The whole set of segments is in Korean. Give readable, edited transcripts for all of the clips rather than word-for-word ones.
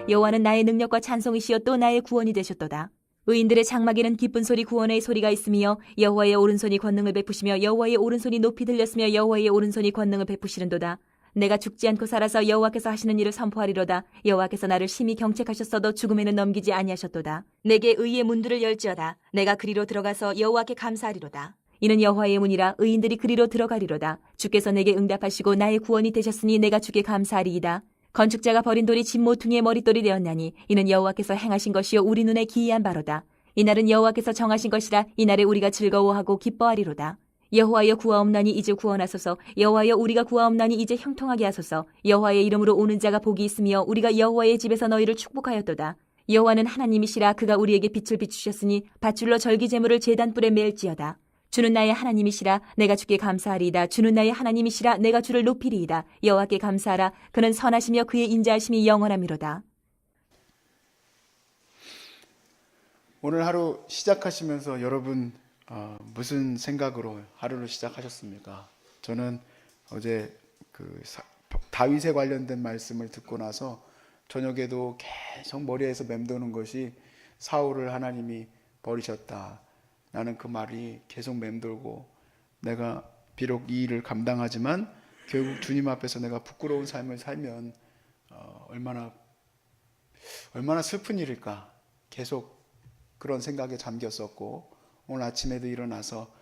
여호와는 나의 능력과 찬송이시여 또 나의 구원이 되셨도다. 의인들의 장막에는 기쁜 소리 구원의 소리가 있으며 여호와의 오른손이 권능을 베푸시며 여호와의 오른손이 높이 들렸으며 여호와의 오른손이 권능을 베푸시는도다. 내가 죽지 않고 살아서 여호와께서 하시는 일을 선포하리로다. 여호와께서 나를 심히 경책하셨어도 죽음에는 넘기지 아니하셨도다. 내게 의의 문들을 열지어다. 내가 그리로 들어가서 여호와께 감사하리로다. 이는 여호와의 문이라 의인들이 그리로 들어가리로다. 주께서 내게 응답하시고 나의 구원이 되셨으니 내가 주께 감사하리이다. 건축자가 버린 돌이 집 모퉁이의 머릿돌이 되었나니 이는 여호와께서 행하신 것이요 우리 눈에 기이한 바로다. 이날은 여호와께서 정하신 것이라 이날에 우리가 즐거워하고 기뻐하리로다. 여호와여 구하옵나니 이제 구원하소서. 여호와여 우리가 구하옵나니 이제 형통하게 하소서. 여호와의 이름으로 오는 자가 복이 있으며 우리가 여호와의 집에서 너희를 축복하였도다. 여호와는 하나님이시라. 그가 우리에게 빛을 비추셨으니 밧줄로 절기 제물을 제단불에 맬지어다. 주는 나의 하나님이시라. 내가 주께 감사하리이다. 주는 나의 하나님이시라. 내가 주를 높이리이다. 여호와께 감사하라. 그는 선하시며 그의 인자하심이 영원함이로다. 오늘 하루 시작하시면서 여러분 무슨 생각으로 하루를 시작하셨습니까? 저는 어제 다윗에 관련된 말씀을 듣고 나서 저녁에도 계속 머리에서 맴도는 것이 사울을 하나님이 버리셨다. 나는 그 말이 계속 맴돌고 내가 비록 이 일을 감당하지만 결국 주님 앞에서 내가 부끄러운 삶을 살면 얼마나 슬픈 일일까 계속 그런 생각에 잠겼었고 오늘 아침에도 일어나서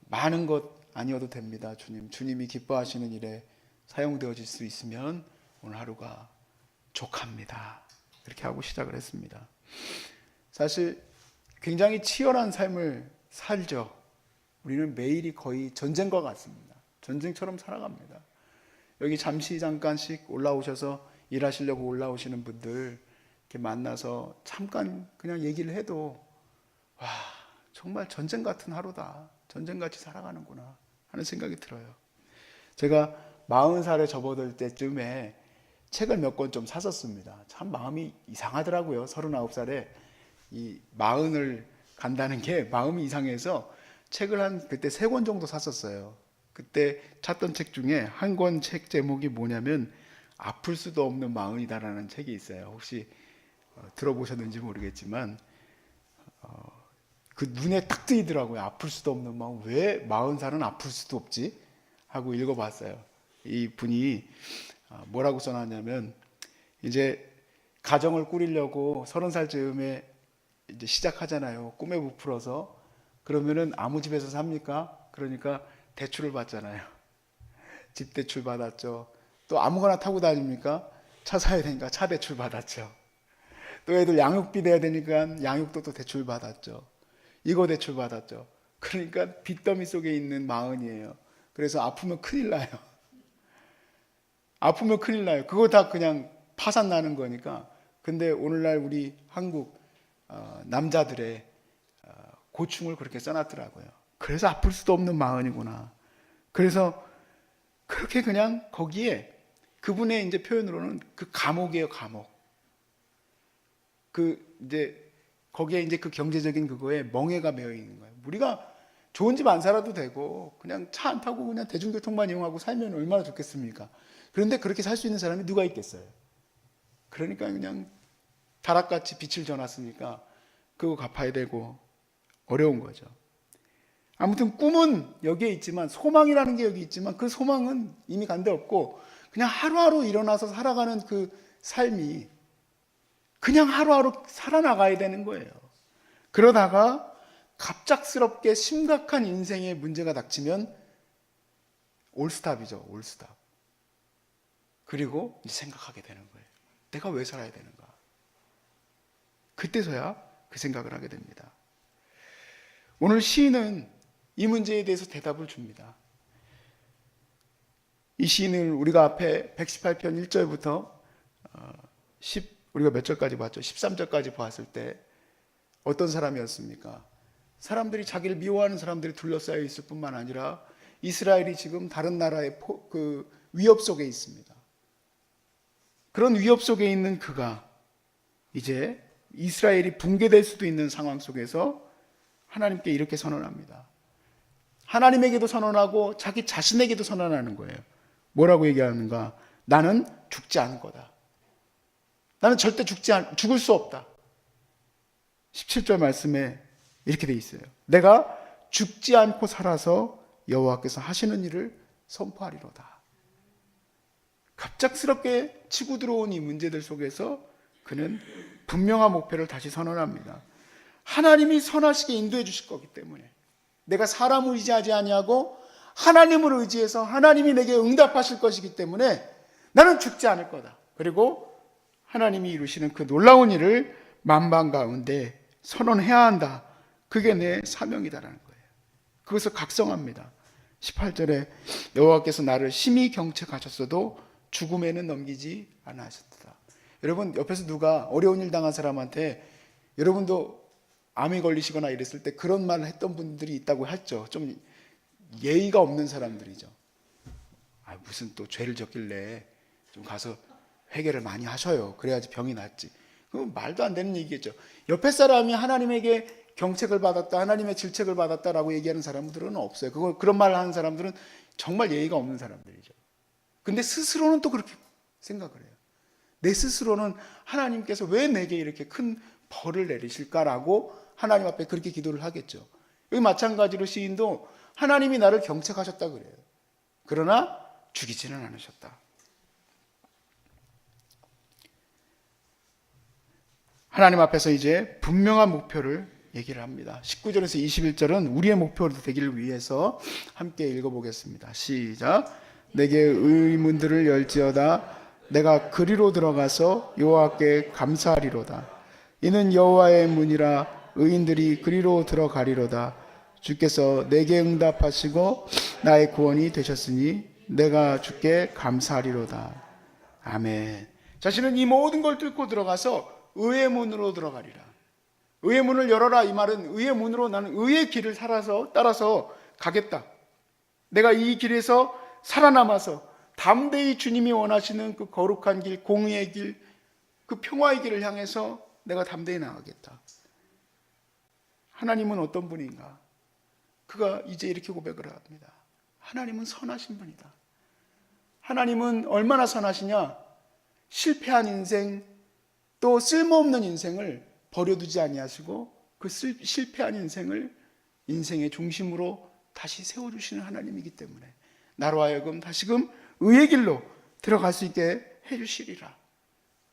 많은 것 아니어도 됩니다. 주님이 기뻐하시는 일에 사용되어질 수 있으면 오늘 하루가 족합니다. 이렇게 하고 시작을 했습니다. 사실 굉장히 치열한 삶을 살죠. 우리는 매일이 거의 전쟁과 같습니다. 전쟁처럼 살아갑니다. 여기 잠깐씩 올라오셔서 일하시려고 올라오시는 분들 이렇게 만나서 잠깐 그냥 얘기를 해도 와, 정말 전쟁 같은 하루다. 전쟁같이 살아가는구나 하는 생각이 들어요. 제가 40살에 접어들 때쯤에 책을 몇 권 좀 샀었습니다. 참 마음이 이상하더라고요. 39살에 이 40을 간다는 게 마음이 이상해서 책을 그때 3권 정도 샀었어요. 그때 찾던 책 중에 한 권 책 제목이 뭐냐면 아플 수도 없는 마흔이다라는 책이 있어요. 혹시 들어보셨는지 모르겠지만 그 눈에 딱 띄더라고요. 아플 수도 없는 마음. 왜 40살은 아플 수도 없지? 하고 읽어봤어요. 이 분이 뭐라고 써놨냐면 이제 가정을 꾸리려고 30살 즈음에 이제 시작하잖아요. 꿈에 부풀어서. 그러면은 아무 집에서 삽니까? 그러니까 대출을 받잖아요. 집 대출 받았죠. 또 아무거나 타고 다닙니까? 차 사야 되니까 차 대출 받았죠. 또 애들 양육비 내야 되니까 양육도 또 대출 받았죠. 이거 대출 받았죠. 그러니까 빚더미 속에 있는 마흔이에요. 그래서 아프면 큰일 나요. 아프면 큰일 나요. 그거 다 그냥 파산 나는 거니까. 근데 오늘날 우리 한국 남자들의 고충을 그렇게 써놨더라고요. 그래서 아플 수도 없는 마흔이구나. 그래서 그렇게 그냥 거기에 그분의 이제 표현으로는 그 감옥이에요, 감옥. 이제 거기에 이제 그 경제적인 그거에 멍해가 매여 있는 거예요. 우리가 좋은 집 안 살아도 되고 그냥 차 안 타고 그냥 대중교통만 이용하고 살면 얼마나 좋겠습니까? 그런데 그렇게 살 수 있는 사람이 누가 있겠어요? 그러니까 그냥 다락같이 빛을 져놨으니까 그거 갚아야 되고 어려운 거죠. 아무튼 꿈은 여기에 있지만 소망이라는 게 여기 있지만 그 소망은 이미 간 데 없고 그냥 하루하루 일어나서 살아가는 그 삶이 그냥 하루하루 살아나가야 되는 거예요. 그러다가 갑작스럽게 심각한 인생의 문제가 닥치면 올스탑이죠. 올스탑. 그리고 생각하게 되는 거예요. 내가 왜 살아야 되는가? 그때서야 그 생각을 하게 됩니다. 오늘 시인은 이 문제에 대해서 대답을 줍니다. 이 시인을 우리가 앞에 118편 1절부터 우리가 몇 절까지 봤죠? 13절까지 보았을 때 어떤 사람이었습니까? 사람들이 자기를 미워하는 사람들이 둘러싸여 있을 뿐만 아니라 이스라엘이 지금 다른 나라의 그 위협 속에 있습니다. 그런 위협 속에 있는 그가 이제 이스라엘이 붕괴될 수도 있는 상황 속에서 하나님께 이렇게 선언합니다. 하나님에게도 선언하고 자기 자신에게도 선언하는 거예요. 뭐라고 얘기하는가? 나는 죽지 않을 거다. 나는 절대 죽을 수 없다. 17절 말씀에 이렇게 돼 있어요. 내가 죽지 않고 살아서 여호와께서 하시는 일을 선포하리로다. 갑작스럽게 치고 들어온 이 문제들 속에서 그는 분명한 목표를 다시 선언합니다. 하나님이 선하시게 인도해 주실 거기 때문에, 내가 사람을 의지하지 아니하고 하나님을 의지해서 하나님이 내게 응답하실 것이기 때문에 나는 죽지 않을 거다. 그리고 하나님이 이루시는 그 놀라운 일을 만방 가운데 선언해야 한다. 그게 내 사명이다라는 거예요. 그것을 각성합니다. 18절에 여호와께서 나를 심히 경책하셨어도 죽음에는 넘기지 않으셨다. 여러분, 옆에서 누가 어려운 일 당한 사람한테, 여러분도 암이 걸리시거나 이랬을 때 그런 말을 했던 분들이 있다고 했죠. 좀 예의가 없는 사람들이죠. 무슨 또 죄를 졌길래 좀 가서 회개를 많이 하셔요. 그래야지 병이 낫지. 그건 말도 안 되는 얘기겠죠. 옆에 사람이 하나님에게 경책을 받았다, 하나님의 질책을 받았다라고 얘기하는 사람들은 없어요. 그런 말을 하는 사람들은 정말 예의가 없는 사람들이죠. 근데 스스로는 또 그렇게 생각을 해요. 내 스스로는 하나님께서 왜 내게 이렇게 큰 벌을 내리실까라고 하나님 앞에 그렇게 기도를 하겠죠. 여기 마찬가지로 시인도 하나님이 나를 경책하셨다 그래요. 그러나 죽이지는 않으셨다. 하나님 앞에서 이제 분명한 목표를 얘기를 합니다. 19절에서 21절은 우리의 목표로 되기를 위해서 함께 읽어보겠습니다. 시작. 내게 의문들을 열지어다. 내가 그리로 들어가서 여호와께 감사하리로다. 이는 여호와의 문이라 의인들이 그리로 들어가리로다. 주께서 내게 응답하시고 나의 구원이 되셨으니 내가 주께 감사하리로다. 아멘. 자신은 이 모든 걸 뚫고 들어가서 의의 문으로 들어가리라. 의의 문을 열어라. 이 말은 의의 문으로 나는 의의 길을 따라서 가겠다. 내가 이 길에서 살아남아서 담대히 주님이 원하시는 그 거룩한 길, 공의의 길, 그 평화의 길을 향해서 내가 담대히 나가겠다. 하나님은 어떤 분인가? 그가 이제 이렇게 고백을 합니다. 하나님은 선하신 분이다. 하나님은 얼마나 선하시냐? 실패한 인생, 또 쓸모없는 인생을 버려두지 아니하시고 그 실패한 인생의 중심으로 다시 세워주시는 하나님이기 때문에 나로 하여금 다시금 의의 길로 들어갈 수 있게 해주시리라.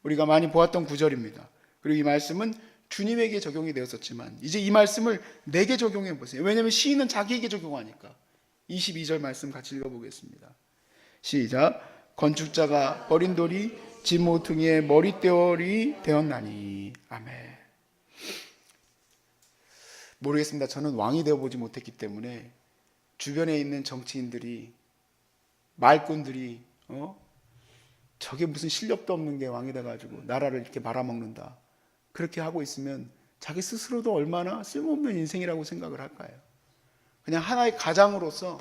우리가 많이 보았던 구절입니다. 그리고 이 말씀은 주님에게 적용이 되었었지만 이제 이 말씀을 내게 적용해 보세요. 왜냐하면 시인은 자기에게 적용하니까. 22절 말씀 같이 읽어보겠습니다. 시작. 건축자가 버린 돌이 집 모퉁이의 머리대월이 되었나니. 아멘. 모르겠습니다. 저는 왕이 되어보지 못했기 때문에 주변에 있는 정치인들이, 말꾼들이 저게 무슨 실력도 없는 게 왕이 돼가지고 나라를 이렇게 말아먹는다, 그렇게 하고 있으면 자기 스스로도 얼마나 쓸모없는 인생이라고 생각을 할까요? 그냥 하나의 가장으로서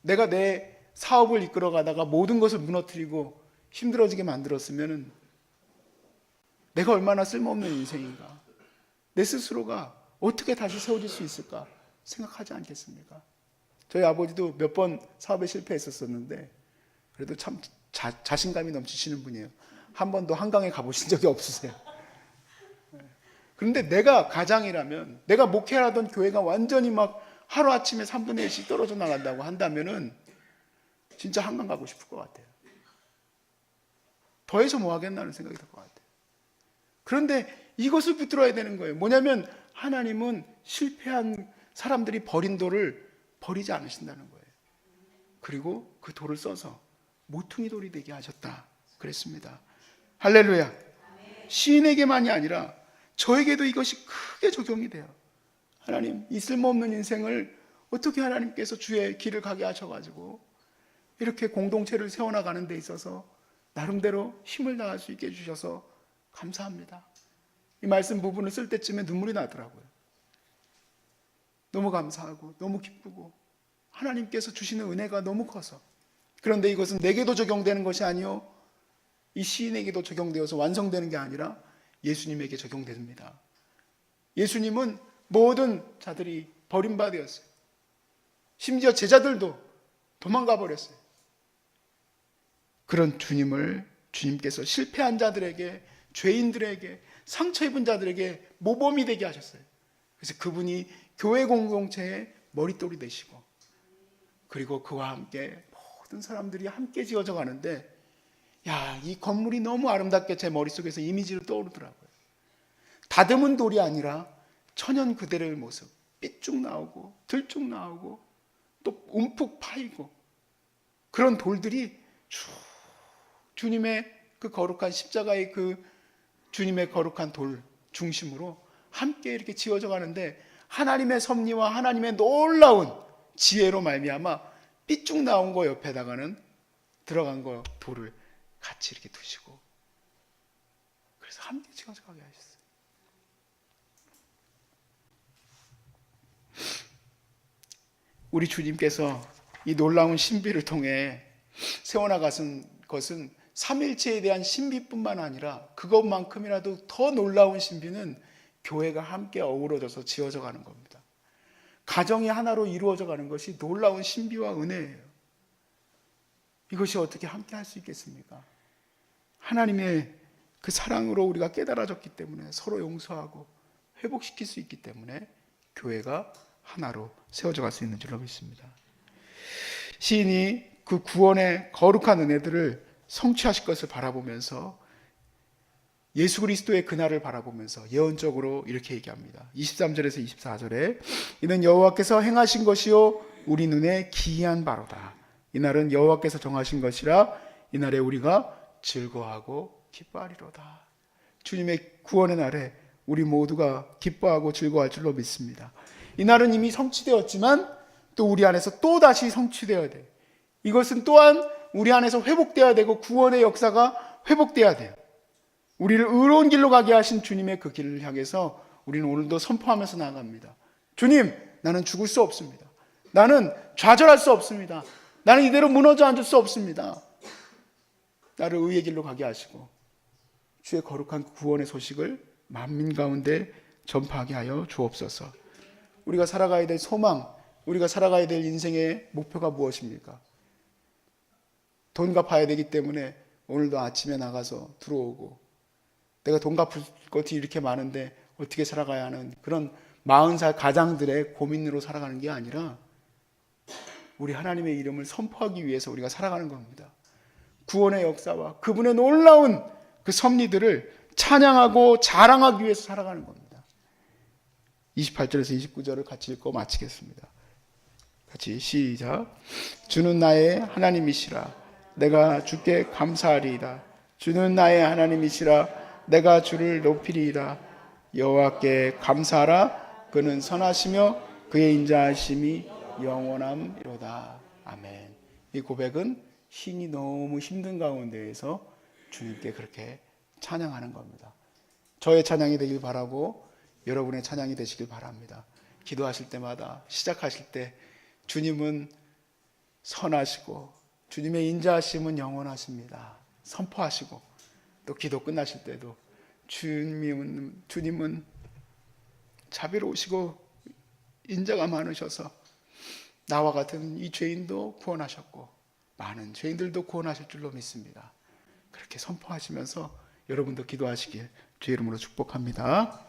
내가 내 사업을 이끌어가다가 모든 것을 무너뜨리고 힘들어지게 만들었으면 내가 얼마나 쓸모없는 인생인가, 내 스스로가 어떻게 다시 세워질 수 있을까 생각하지 않겠습니까? 저희 아버지도 몇 번 사업에 실패했었는데 그래도 참 자신감이 넘치시는 분이에요. 한 번도 한강에 가보신 적이 없으세요. 그런데 내가 가장이라면, 내가 목회하던 교회가 완전히 막 하루아침에 3분의 1씩 떨어져 나간다고 한다면은 진짜 한강 가고 싶을 것 같아요. 더해서 뭐 하겠나는 생각이 들 것 같아요. 그런데 이것을 붙들어야 되는 거예요. 뭐냐면 하나님은 실패한 사람들이 버린 돌을 버리지 않으신다는 거예요. 그리고 그 돌을 써서 모퉁이 돌이 되게 하셨다 그랬습니다. 할렐루야. 시인에게만이 아니라 저에게도 이것이 크게 적용이 돼요. 하나님, 이 쓸모없는 인생을 어떻게 하나님께서 주의 길을 가게 하셔가지고 이렇게 공동체를 세워나가는 데 있어서 나름대로 힘을 다할 수 있게 해주셔서 감사합니다. 이 말씀 부분을 쓸 때쯤에 눈물이 나더라고요. 너무 감사하고 너무 기쁘고 하나님께서 주시는 은혜가 너무 커서. 그런데 이것은 내게도 적용되는 것이 아니요, 이 시인에게도 적용되어서 완성되는 게 아니라 예수님에게 적용됩니다. 예수님은 모든 자들이 버림받았어요. 심지어 제자들도 도망가 버렸어요. 그런 주님께서 실패한 자들에게, 죄인들에게, 상처 입은 자들에게 모범이 되게 하셨어요. 그래서 그분이 교회 공동체의 머릿돌이 되시고, 그리고 그와 함께 모든 사람들이 함께 지어져 가는데, 이 건물이 너무 아름답게 제 머릿속에서 이미지로 떠오르더라고요. 다듬은 돌이 아니라 천연 그대로의 모습, 삐쭉 나오고 들쭉 나오고 또 움푹 파이고, 그런 돌들이 쭉 주님의 그 거룩한 십자가의 그 주님의 거룩한 돌 중심으로 함께 이렇게 지어져 가는데, 하나님의 섭리와 하나님의 놀라운 지혜로 말미암아 삐쭉 나온 거 옆에다가는 들어간 거 돌을 같이 이렇게 두시고, 그래서 함께 지어져 가게 하셨어요. 우리 주님께서 이 놀라운 신비를 통해 세워나가신 것은 삼일체에 대한 신비뿐만 아니라 그것만큼이라도 더 놀라운 신비는 교회가 함께 어우러져서 지어져 가는 겁니다. 가정이 하나로 이루어져 가는 것이 놀라운 신비와 은혜예요. 이것이 어떻게 함께 할 수 있겠습니까? 하나님의 그 사랑으로 우리가 깨달아졌기 때문에, 서로 용서하고 회복시킬 수 있기 때문에 교회가 하나로 세워져 갈 수 있는 줄로 믿습니다. 시인이 그 구원의 거룩한 은혜들을 성취하실 것을 바라보면서, 예수 그리스도의 그날을 바라보면서 예언적으로 이렇게 얘기합니다. 23절에서 24절에 이는 여호와께서 행하신 것이요 우리 눈에 기이한 바로다. 이날은 여호와께서 정하신 것이라 이날에 우리가 즐거워하고 기뻐하리로다. 주님의 구원의 날에 우리 모두가 기뻐하고 즐거워할 줄로 믿습니다. 이날은 이미 성취되었지만 또 우리 안에서 또 다시 성취되어야 돼요. 이것은 또한 우리 안에서 회복되어야 되고, 구원의 역사가 회복되어야 돼요. 우리를 의로운 길로 가게 하신 주님의 그 길을 향해서 우리는 오늘도 선포하면서 나아갑니다. 주님, 나는 죽을 수 없습니다. 나는 좌절할 수 없습니다. 나는 이대로 무너져 앉을 수 없습니다. 나를 의의 길로 가게 하시고 주의 거룩한 구원의 소식을 만민 가운데 전파하게 하여 주옵소서. 우리가 살아가야 될 소망, 우리가 살아가야 될 인생의 목표가 무엇입니까? 돈 갚아야 되기 때문에 오늘도 아침에 나가서 들어오고, 내가 돈 갚을 것이 이렇게 많은데 어떻게 살아가야 하는 그런 40살 가장들의 고민으로 살아가는 게 아니라, 우리 하나님의 이름을 선포하기 위해서 우리가 살아가는 겁니다. 구원의 역사와 그분의 놀라운 그 섭리들을 찬양하고 자랑하기 위해서 살아가는 겁니다. 28절에서 29절을 같이 읽고 마치겠습니다. 같이 시작. 주는 나의 하나님이시라 내가 주께 감사하리이다. 주는 나의 하나님이시라 내가 주를 높이리이다. 여호와께 감사하라. 그는 선하시며 그의 인자하심이 영원함이로다. 아멘. 이 고백은 신이 너무 힘든 가운데에서 주님께 그렇게 찬양하는 겁니다. 저의 찬양이 되길 바라고 여러분의 찬양이 되시길 바랍니다. 기도하실 때마다 시작하실 때 주님은 선하시고 주님의 인자하심은 영원하십니다. 선포하시고, 또 기도 끝나실 때도 주님은 자비로우시고 인자가 많으셔서 나와 같은 이 죄인도 구원하셨고 많은 죄인들도 구원하실 줄로 믿습니다. 그렇게 선포하시면서 여러분도 기도하시길 주의 이름으로 축복합니다.